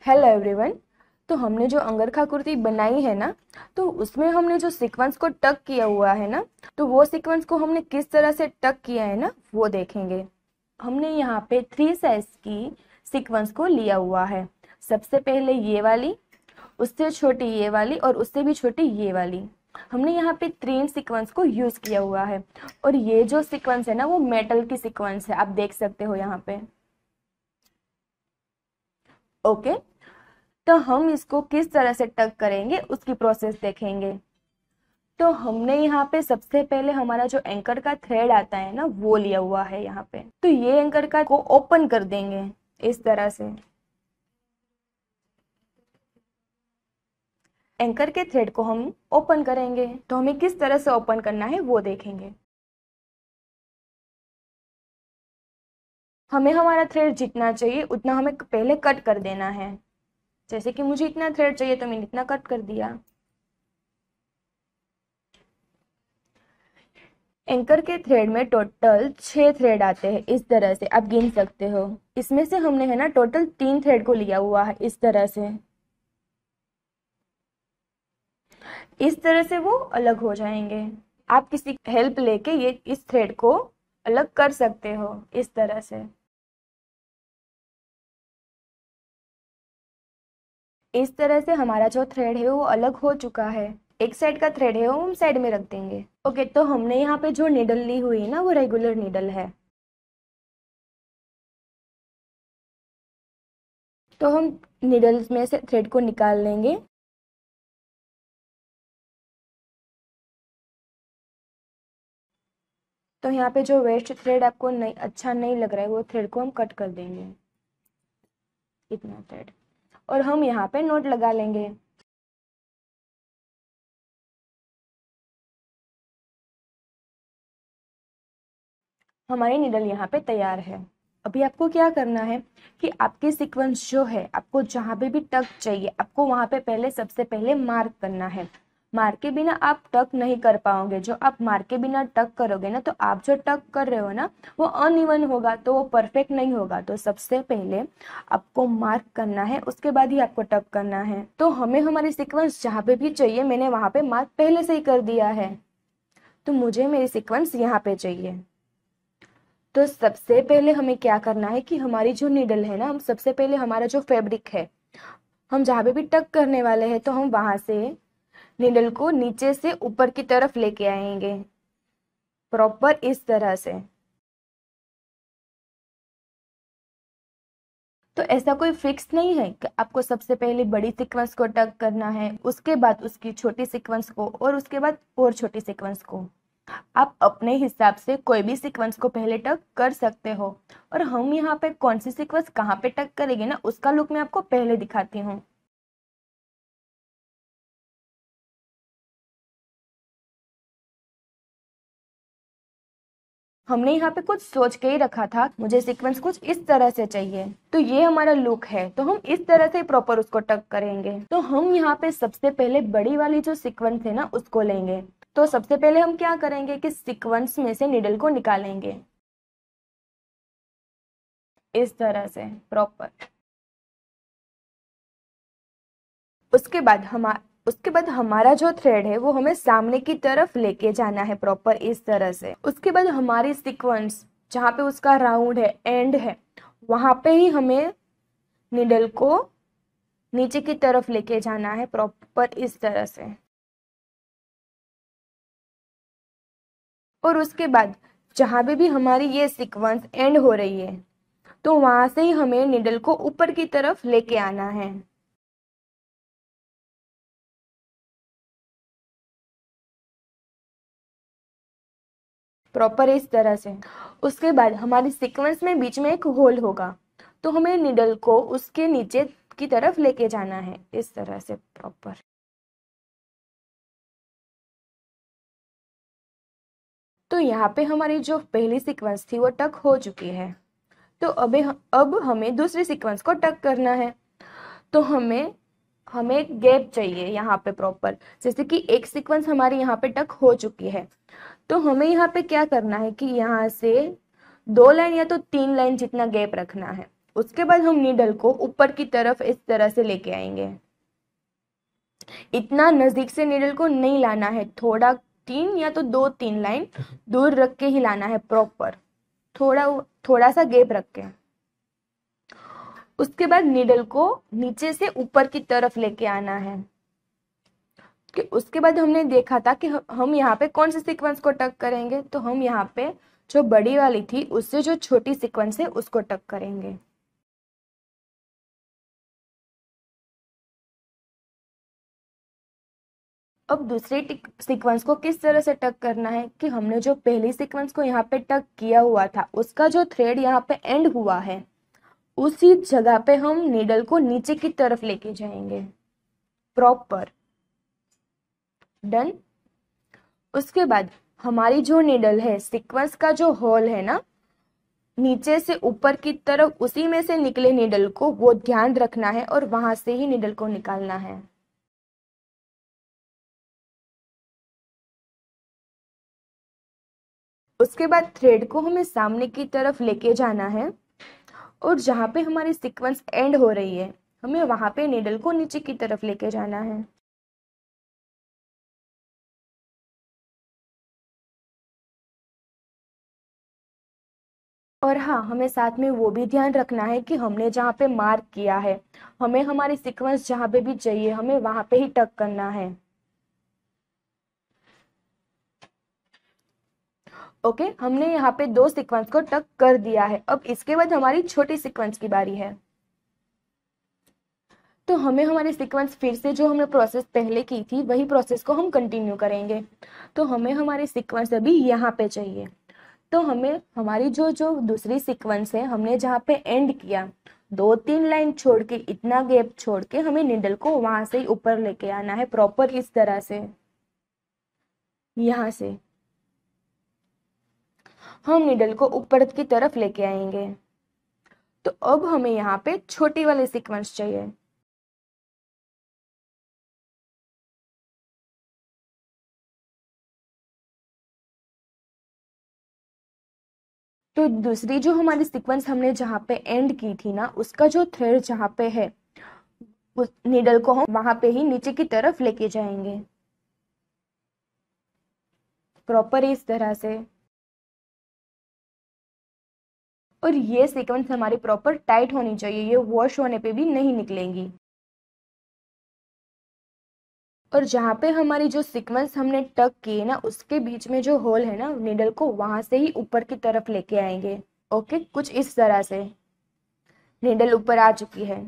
Hello everyone. तो हमने जो अंगरखा कुर्ती बनाई है ना, तो उसमें हमने जो सीक्वेंस को टक किया हुआ है ना, तो वो सीक्वेंस को हमने किस तरह से टक किया है ना, वो देखेंगे। हमने यहाँ पे 3 साइज की सीक्वेंस को लिया हुआ है। सबसे पहले ये वाली, उससे छोटी ये वाली और उससे भी छोटी ये वाली। हमने यहाँ पे 3 सीक्वेंस को यूज किया हुआ है। और ये जो सीक्वेंस है ना, वो मेटल की सीक्वेंस है, आप देख सकते हो यहाँ पे। ओके, तो हम इसको किस तरह से टक करेंगे उसकी प्रोसेस देखेंगे। तो हमने यहाँ पे सबसे पहले हमारा जो एंकर का थ्रेड आता है ना, वो लिया हुआ है यहाँ पे। तो ये एंकर का को ओपन कर देंगे इस तरह से। एंकर के थ्रेड को हम ओपन करेंगे, तो हमें किस तरह से ओपन करना है वो देखेंगे। हमें हमारा थ्रेड जितना चाहिए उतना हमें पहले कट कर देना है। जैसे कि मुझे इतना थ्रेड चाहिए तो मैंने इतना कट कर दिया। एंकर के थ्रेड में टोटल 6 थ्रेड आते हैं, इस तरह से आप गिन सकते हो। इसमें से हमने है ना टोटल 3 थ्रेड को लिया हुआ है, इस तरह से। इस तरह से वो अलग हो जाएंगे। आप किसी हेल्प लेके ये इस थ्रेड को अलग कर सकते हो इस तरह से। इस तरह से हमारा जो थ्रेड है वो अलग हो चुका है। एक साइड का थ्रेड है वो हम साइड में रख देंगे। ओके, तो हमने यहाँ पे जो नीडल ली हुई है ना, वो रेगुलर नीडल है। तो हम नीडल्स में से थ्रेड को निकाल लेंगे। तो यहाँ पे जो वेस्ट थ्रेड आपको नहीं अच्छा नहीं लग रहा है, वो थ्रेड को हम कट कर देंगे, इतना थ्रेड। और हम यहाँ पे नोट लगा लेंगे। हमारी नीडल यहाँ पे तैयार है। अभी आपको क्या करना है कि आपकी सीक्वेंस जो है, आपको जहाँ पे भी टक चाहिए, आपको वहाँ पे पहले सबसे पहले मार्क करना है। मार्क के बिना आप टक नहीं कर पाओगे। जो आप मार्क के बिना टक करोगे ना, तो आप जो टक कर रहे हो ना, वो अनइवन होगा, तो वो परफेक्ट नहीं होगा। तो सबसे पहले आपको मार्क करना है, उसके बाद ही आपको टक करना है। तो हमें हमारी सीक्वेंस जहाँ पे भी चाहिए, मैंने वहाँ पे मार्क पहले से ही कर दिया है। तो मुझे मेरी सीक्वेंस यहाँ पे चाहिए। तो सबसे पहले हमें क्या करना है कि हमारी जो नीडल है ना, हम सबसे पहले हमारा जो फैब्रिक है, हम जहाँ पे भी टक करने वाले हैं, तो हम वहां से नीडल को नीचे से ऊपर की तरफ लेके आएंगे, प्रॉपर इस तरह से। तो ऐसा कोई फिक्स नहीं है कि आपको सबसे पहले बड़ी सीक्वेंस को टक करना है, उसके बाद उसकी छोटी सीक्वेंस को, और उसके बाद और छोटी सीक्वेंस को। आप अपने हिसाब से कोई भी सीक्वेंस को पहले टक कर सकते हो। और हम यहाँ पे कौन सी सीक्वेंस कहाँ पे टक करेंगे ना, उसका लुक मैं आपको पहले दिखाती हूँ। हमने यहाँ पे कुछ सोच के ही रखा था, मुझे सीक्वेंस कुछ इस तरह से चाहिए, तो ये हमारा लुक है। तो हम इस तरह से प्रॉपर उसको टक करेंगे। तो हम यहाँ पे सबसे पहले बड़ी वाली जो सीक्वेंस है ना, उसको लेंगे। तो सबसे पहले हम क्या करेंगे कि सीक्वेंस में से निडल को निकालेंगे इस तरह से प्रॉपर। उसके बाद हमारा जो थ्रेड है वो हमें सामने की तरफ लेके जाना है, प्रॉपर इस तरह से। उसके बाद हमारी सीक्वेंस जहाँ पे उसका राउंड है, एंड है, वहां पे ही हमें निडल को नीचे की तरफ लेके जाना है, प्रॉपर इस तरह से। और उसके बाद जहां पे भी हमारी ये सीक्वेंस एंड हो रही है, तो वहां से ही हमें निडल को ऊपर की तरफ लेके आना है, प्रॉपर इस तरह से। उसके बाद हमारी सीक्वेंस में बीच में एक होल होगा, तो हमें निडल को उसके नीचे की तरफ लेके जाना है इस तरह से प्रॉपर। तो यहाँ पे हमारी जो पहली सीक्वेंस थी वो टक हो चुकी है। तो अब हमें दूसरी सीक्वेंस को टक करना है। तो हमें हमें एक गैप चाहिए यहाँ पे प्रॉपर। जैसे कि एक सीक्वेंस हमारी यहाँ पे टक हो चुकी है, तो हमें यहाँ पे क्या करना है कि यहाँ से 2 लाइन या तो 3 लाइन जितना गैप रखना है। उसके बाद हम नीडल को ऊपर की तरफ इस तरह से लेके आएंगे। इतना नजदीक से नीडल को नहीं लाना है, थोड़ा 3 या तो 2-3 लाइन दूर रख के ही लाना है प्रॉपर, थोड़ा थोड़ा सा गैप रख के। उसके बाद नीडल को नीचे से ऊपर की तरफ लेके आना है। कि उसके बाद हमने देखा था कि हम यहाँ पे कौन से सीक्वेंस को टक करेंगे, तो हम यहाँ पे जो बड़ी वाली थी उससे जो छोटी सीक्वेंस है उसको टक करेंगे। अब दूसरे सीक्वेंस को किस तरह से टक करना है कि हमने जो पहली सीक्वेंस को यहाँ पे टक किया हुआ था उसका जो थ्रेड यहाँ पे एंड हुआ है उसी जगह पे हम नीडल को नीचे की तरफ लेके जाएंगे प्रॉपर। डन। उसके बाद हमारी जो नीडल है, सीक्वेंस का जो होल है ना, नीचे से ऊपर की तरफ उसी में से निकले नीडल को वो ध्यान रखना है और वहां से ही नीडल को निकालना है। उसके बाद थ्रेड को हमें सामने की तरफ लेके जाना है और जहां पे हमारी सीक्वेंस एंड हो रही है हमें वहां पे नीडल को नीचे की तरफ लेके जाना है। और हाँ, हमें साथ में वो भी ध्यान रखना है कि हमने जहाँ पे मार्क किया है हमें हमारी सीक्वेंस जहाँ पे भी चाहिए हमें वहां पे ही टक करना है। ओके, हमने यहाँ पे 2 सीक्वेंस को टक कर दिया है। अब इसके बाद हमारी छोटी सीक्वेंस की बारी है। तो हमें हमारी सीक्वेंस फिर से जो हमने प्रोसेस पहले की थी वही प्रोसेस को हम कंटिन्यू करेंगे। तो हमें हमारी सीक्वेंस अभी यहाँ पे चाहिए। तो हमें हमारी जो जो दूसरी सीक्वेंस है हमने जहाँ पे एंड किया 2-3 लाइन छोड़ के, इतना गैप छोड़ के हमें निडल को वहां से ही ऊपर लेके आना है प्रॉपर इस तरह से। यहाँ से हम निडल को ऊपर की तरफ लेके आएंगे। तो अब हमें यहाँ पे छोटी वाली सीक्वेंस चाहिए। तो दूसरी जो हमारी सीक्वेंस हमने जहाँ पे एंड की थी ना उसका जो थ्रेड जहाँ पे है उस नीडल को हम वहां पे ही नीचे की तरफ लेके जाएंगे प्रॉपर इस तरह से। और ये सीक्वेंस हमारी प्रॉपर टाइट होनी चाहिए, ये वॉश होने पे भी नहीं निकलेंगी। और जहाँ पे हमारी जो सीक्वेंस हमने टक की है ना उसके बीच में जो होल है ना नीडल को वहां से ही ऊपर की तरफ लेके आएंगे। ओके, कुछ इस तरह से नीडल ऊपर आ चुकी है।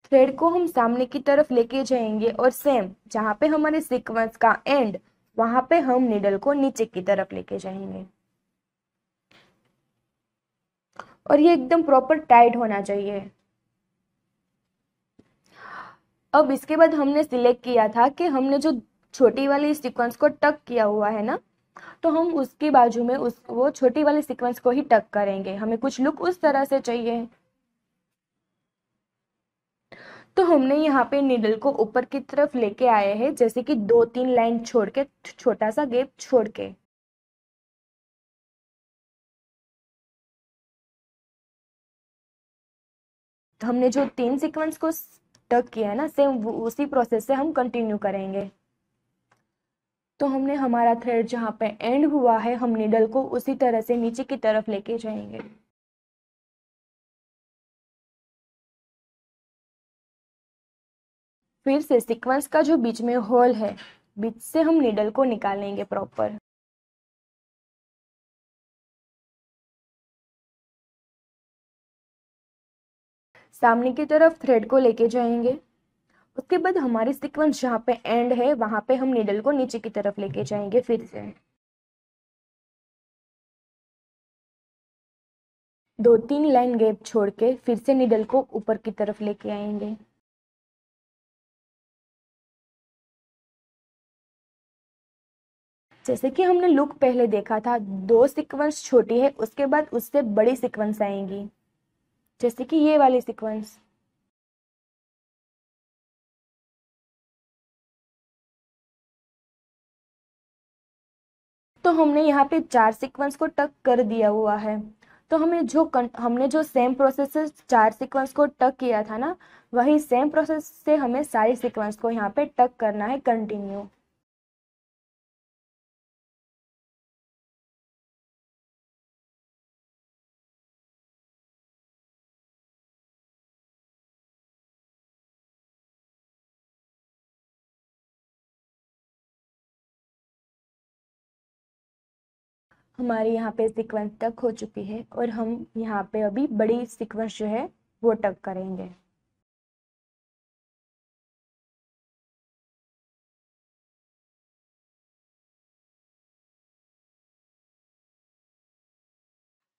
थ्रेड को हम सामने की तरफ लेके जाएंगे और सेम जहाँ पे हमारे सीक्वेंस का एंड वहां पे हम नीडल को नीचे की तरफ लेके जाएंगे। और ये एकदम प्रॉपर टाइट होना चाहिए। अब इसके बाद हमने सिलेक्ट किया था कि हमने जो छोटी वाली सीक्वेंस को टक किया हुआ है ना तो हम उसकी बाजू में उस वो छोटी वाली सीक्वेंस को ही टक करेंगे। हमें कुछ लुक उस तरह से चाहिए। तो हमने यहाँ पे निडल को ऊपर की तरफ लेके आए हैं जैसे कि 2-3 लाइन छोड़ के, छोटा सा गैप छोड़ के। तो हमने जो 3 सीक्वेंस को टक किया है ना सेम उसी प्रोसेस से हम कंटिन्यू करेंगे। तो हमने हमारा थ्रेड जहाँ पे एंड हुआ है हम निडल को उसी तरह से नीचे की तरफ लेके जाएंगे। फिर से सीक्वेंस का जो बीच में होल है बीच से हम निडल को निकालेंगे प्रॉपर। सामने की तरफ थ्रेड को लेके जाएंगे। उसके बाद हमारी सीक्वेंस जहाँ पे एंड है वहां पे हम निडल को नीचे की तरफ लेके जाएंगे फिर से। 2-3 लाइन गैप छोड़ के फिर से निडल को ऊपर की तरफ लेके आएंगे। जैसे कि हमने लुक पहले देखा था 2 सीक्वेंस छोटी है उसके बाद उससे बड़ी सीक्वेंस आएंगी जैसे कि ये वाली सीक्वेंस। तो तो हमने यहाँ पे 4 सीक्वेंस को टक कर दिया हुआ है। तो हमने जो सेम प्रोसेस से 4 सीक्वेंस को टक किया था ना, वही सेम प्रोसेस से हमें सारी सीक्वेंस को यहाँ पे टक करना है कंटिन्यू। हमारी यहाँ पे सीक्वेंस टक हो चुकी है और हम यहाँ पे अभी बड़ी सीक्वेंस जो है वो टक करेंगे।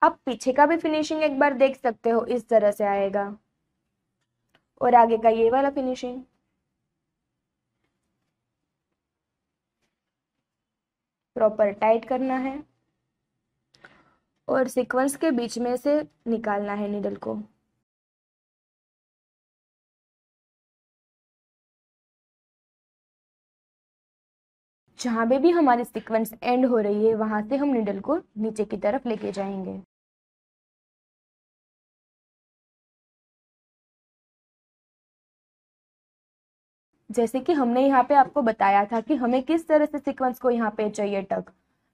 आप पीछे का भी फिनिशिंग एक बार देख सकते हो, इस तरह से आएगा। और आगे का ये वाला फिनिशिंग प्रॉपर टाइट करना है और सीक्वेंस के बीच में से निकालना है नीडल को। जहाँ भी हमारी सीक्वेंस एंड हो रही है वहां से हम नीडल को नीचे की तरफ लेके जाएंगे। जैसे कि हमने यहाँ पे आपको बताया था कि हमें किस तरह से सीक्वेंस को यहाँ पे चाहिए टक,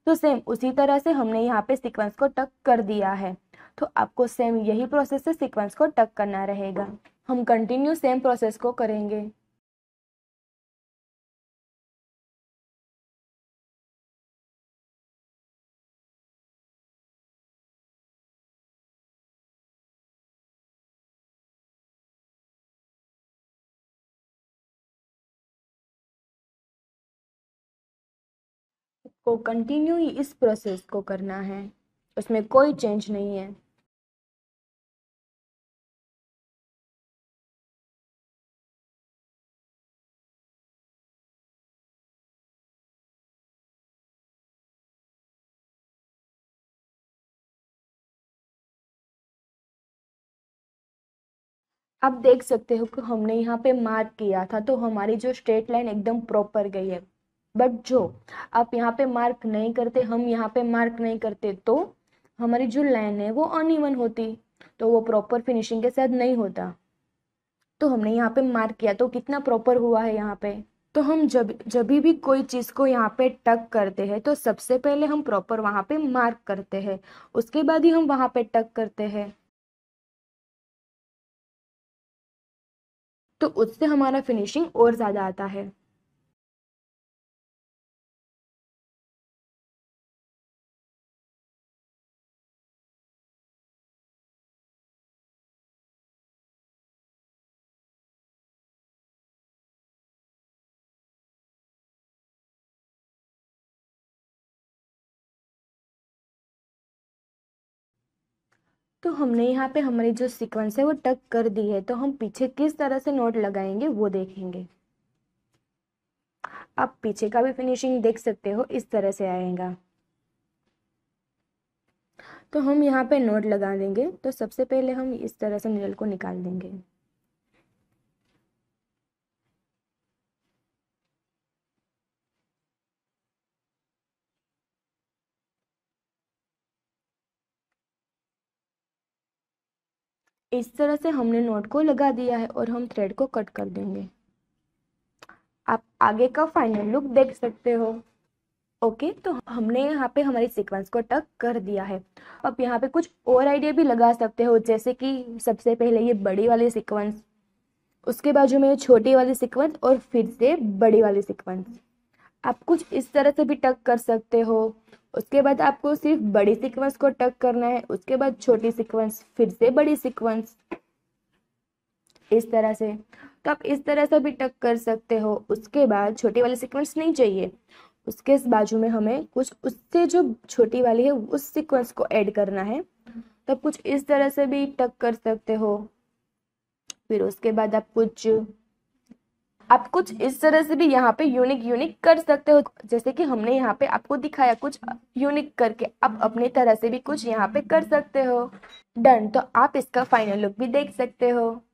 तो सेम उसी तरह से हमने यहाँ पे सीक्वेंस को टक कर दिया है। तो आपको सेम यही प्रोसेस से सीक्वेंस को टक करना रहेगा। हम कंटिन्यू सेम प्रोसेस को करेंगे। को कंटिन्यू ही इस प्रोसेस को करना है, उसमें कोई चेंज नहीं है। आप देख सकते हो कि हमने यहाँ पे मार्क किया था तो हमारी जो स्ट्रेट लाइन एकदम प्रॉपर गई है। बट जो आप यहाँ पे मार्क नहीं करते, हम यहाँ पे मार्क नहीं करते, तो हमारी जो लाइन है वो अनइवन होती, तो वो प्रॉपर फिनिशिंग के साथ नहीं होता। तो हमने यहाँ पे मार्क किया तो कितना प्रॉपर हुआ है यहाँ पे। तो हम जब जब भी कोई चीज़ को यहाँ पे टक करते हैं तो सबसे पहले हम प्रॉपर वहाँ पे मार्क करते हैं, उसके बाद ही हम वहाँ पे टक करते हैं। तो उससे हमारा फिनिशिंग और ज़्यादा आता है। तो हमने यहाँ पे हमारी जो सीक्वेंस है वो टक कर दी है, तो हम पीछे किस तरह से नोट लगाएंगे वो देखेंगे। आप पीछे का भी फिनिशिंग देख सकते हो, इस तरह से आएगा। तो हम यहाँ पे नोट लगा देंगे। तो सबसे पहले हम इस तरह से नीडल को निकाल देंगे। इस तरह से हमने नोट को लगा दिया है और हम थ्रेड को कट कर देंगे। आप आगे का फाइनल लुक देख सकते हो। ओके, तो हमने यहाँ पे हमारी सीक्वेंस को टक कर दिया है। अब यहाँ पे कुछ और आइडिया भी लगा सकते हो, जैसे कि सबसे पहले ये बड़ी वाली सीक्वेंस, उसके बाजू में छोटी वाली सीक्वेंस और फिर से बड़ी वाली सीक्वेंस। आप कुछ इस तरह से भी टक कर सकते हो। उसके बाद आपको सिर्फ बड़ी सीक्वेंस को टक करना है, उसके बाद छोटी सीक्वेंस, फिर से बड़ी सीक्वेंस, इस तरह से। तो आप इस तरह से भी टक कर सकते हो। उसके बाद छोटी वाली सीक्वेंस नहीं चाहिए, उसके इस बाजू में हमें कुछ उससे जो छोटी वाली है उस सीक्वेंस को ऐड करना है, तब कुछ इस तरह से भी टक कर सकते हो। फिर उसके बाद आप कुछ इस तरह से भी यहाँ पे यूनिक यूनिक कर सकते हो, जैसे कि हमने यहाँ पे आपको दिखाया कुछ यूनिक करके। आप अपनी तरह से भी कुछ यहाँ पे कर सकते हो। डन। तो आप इसका फाइनल लुक भी देख सकते हो।